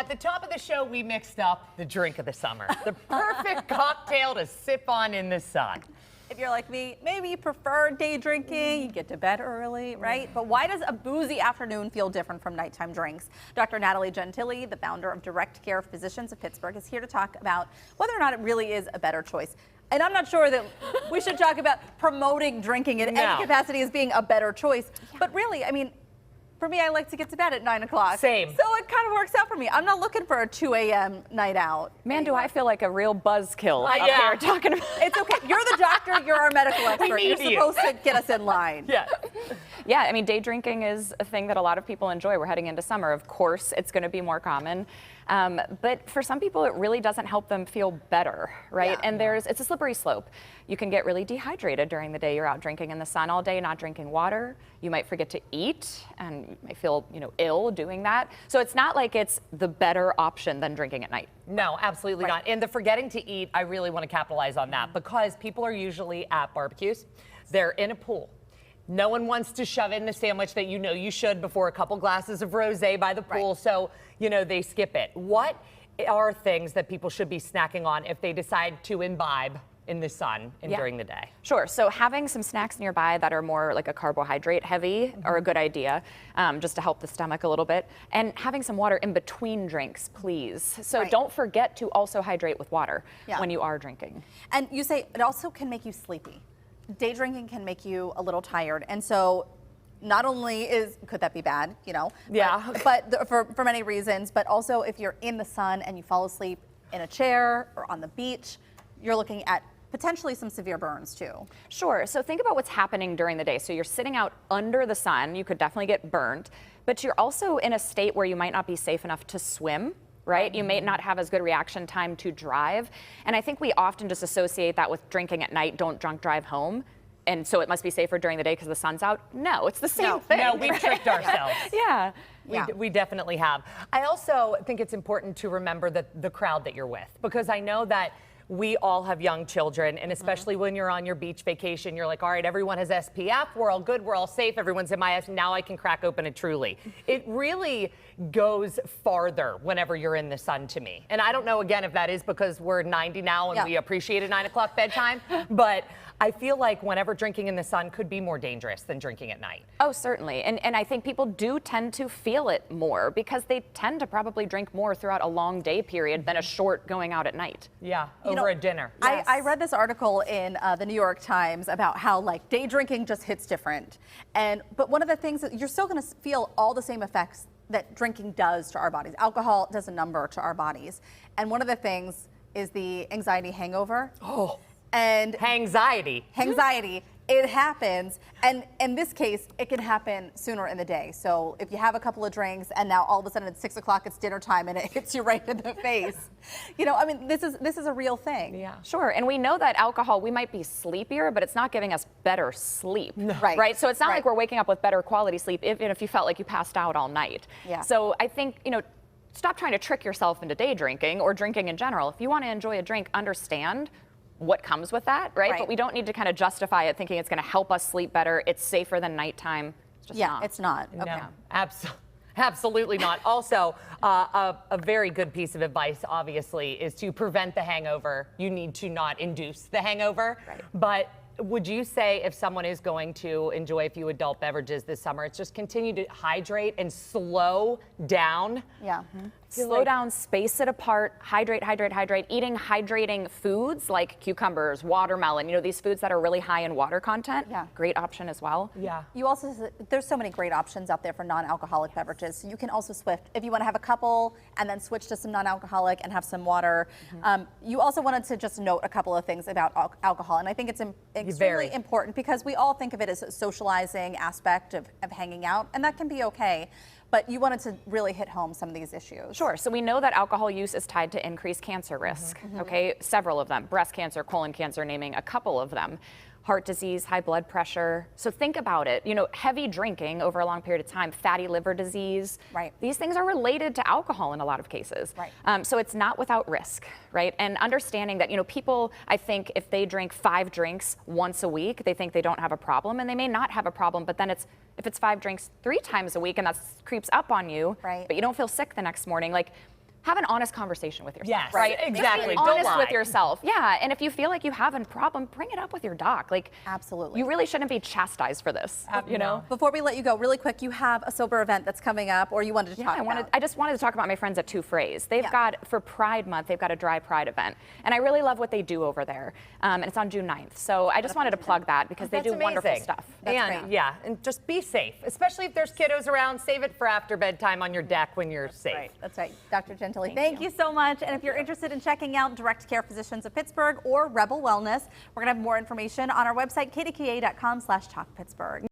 At the top of the show, we mixed up the drink of the summer. The perfect cocktail to sip on in the sun. If you're like me, maybe you prefer day drinking, you get to bed early, right? But why does a boozy afternoon feel different from nighttime drinks? Dr. Natalie Gentile, the founder of Direct Care Physicians of Pittsburgh, is here to talk about whether or not it really is a better choice. And I'm not sure that we should talk about promoting drinking in any capacity as being a better choice. But really, I mean, for me, I like to get to bed at 9 o'clock. Same. So it kind of works out for me. I'm not looking for a 2 a.m. night out. Man, do I feel like a real buzzkill up here talking about It's okay. You're the doctor. You're our medical expert. You're supposed to get us in line. Yeah. Yeah, I mean, day drinking is a thing that a lot of people enjoy. We're heading into summer. Of course, it's going to be more common. But for some people, it really doesn't help them feel better, right? Yeah. And it's a slippery slope. You can get really dehydrated during the day. You're out drinking in the sun all day, not drinking water. You might forget to eat, and you may feel, ill doing that. So it's not like it's the better option than drinking at night. No, absolutely not. And the forgetting to eat, I really want to capitalize on that because people are usually at barbecues. They're in a pool. No one wants to shove in the sandwich that you should before a couple glasses of rosé by the pool. Right. So, they skip it. What are things that people should be snacking on if they decide to imbibe in the sun and during the day? Sure. So having some snacks nearby that are more like a carbohydrate heavy are a good idea, just to help the stomach a little bit. And having some water in between drinks, please. So don't forget to also hydrate with water when you are drinking. And you say it also can make you sleepy. Day drinking can make you a little tired. And so not only could that be bad, but for many reasons, but also if you're in the sun and you fall asleep in a chair or on the beach, you're looking at potentially some severe burns too. Sure. So think about what's happening during the day. So you're sitting out under the sun, you could definitely get burned, but you're also in a state where you might not be safe enough to swim. Right? You may not have as good reaction time to drive. And I think we often just associate that with drinking at night, don't drunk drive home. And so it must be safer during the day because the sun's out. No, it's the same thing. No, we've tricked ourselves. We definitely have. I also think it's important to remember the crowd that you're with, because I know that we all have young children, and especially when you're on your beach vacation, you're like, all right, everyone has SPF, we're all good, we're all safe, everyone's in my now I can crack open a Truly. It really goes farther whenever you're in the sun to me. And I don't know, again, if that is because we're 90 now and we appreciate a 9 o'clock bedtime, but I feel like whenever drinking in the sun could be more dangerous than drinking at night. Oh, certainly. And I think people do tend to feel it more because they tend to probably drink more throughout a long day period than a short going out at night. Yeah, over a dinner. I read this article in the New York Times about how day drinking just hits different. But one of the things that you're still going to feel all the same effects that drinking does to our bodies. Alcohol does a number to our bodies. And one of the things is the anxiety hangover. Oh. And anxiety. It happens, and in this case, it can happen sooner in the day. So if you have a couple of drinks and now all of a sudden it's 6 o'clock, it's dinner time, and it hits you right in the face. This is a real thing. Yeah, sure. And we know that alcohol, we might be sleepier, but it's not giving us better sleep. No. Right. So it's not like we're waking up with better quality sleep, even if you felt like you passed out all night. Yeah. So I think, stop trying to trick yourself into day drinking or drinking in general. If you want to enjoy a drink, understand what comes with that, right? But we don't need to kind of justify it thinking it's going to help us sleep better. It's safer than nighttime. It's just not. It's not. Okay. No, absolutely not. Also, a very good piece of advice, obviously, is to prevent the hangover. You need to not induce the hangover. Right. But would you say if someone is going to enjoy a few adult beverages this summer, it's just continue to hydrate and slow down? Yeah. Slow down, space it apart, hydrate. Eating hydrating foods like cucumbers, watermelon, these foods that are really high in water content, great option as well. Yeah. There's so many great options out there for non-alcoholic beverages. So you can also switch, if you want to have a couple and then switch to some non-alcoholic and have some water. You also wanted to just note a couple of things about alcohol, and I think it's extremely important because we all think of it as a socializing aspect of hanging out, and that can be okay. But you wanted to really hit home some of these issues. Sure. So we know that alcohol use is tied to increased cancer risk. Okay, several of them: breast cancer, colon cancer, naming a couple of them. Heart disease, high blood pressure. So think about it. Heavy drinking over a long period of time, fatty liver disease. Right. These things are related to alcohol in a lot of cases. Right. So it's not without risk, right? And understanding that, people, I think if they drink 5 drinks once a week, they think they don't have a problem, and they may not have a problem, but then if it's 5 drinks 3 times a week and that creeps up on you, right, but you don't feel sick the next morning, have an honest conversation with yourself. Yes, right? exactly. Just be honest Don't with lie. yourself. Yeah, and if you feel like you have a problem, bring it up with your doc. Like, Absolutely. you really shouldn't be chastised for this. You know. Before we let you go, really quick, you have a sober event that's coming up, or you wanted to talk about? I just wanted to talk about my friends at Two Phrase. They've got, for Pride Month, they've got a dry Pride event. And I really love what they do over there. And it's on June 9th. So I just wanted to plug that because they do wonderful stuff. And yeah, and just be safe, especially if there's kiddos around. Save it for after bedtime on your deck when you're safe. Right. That's right. Dr. Gentile, thank you so much. And if you're interested in checking out Direct Care Physicians of Pittsburgh or Rebel Wellness, we're going to have more information on our website, kdka.com/talkpittsburgh.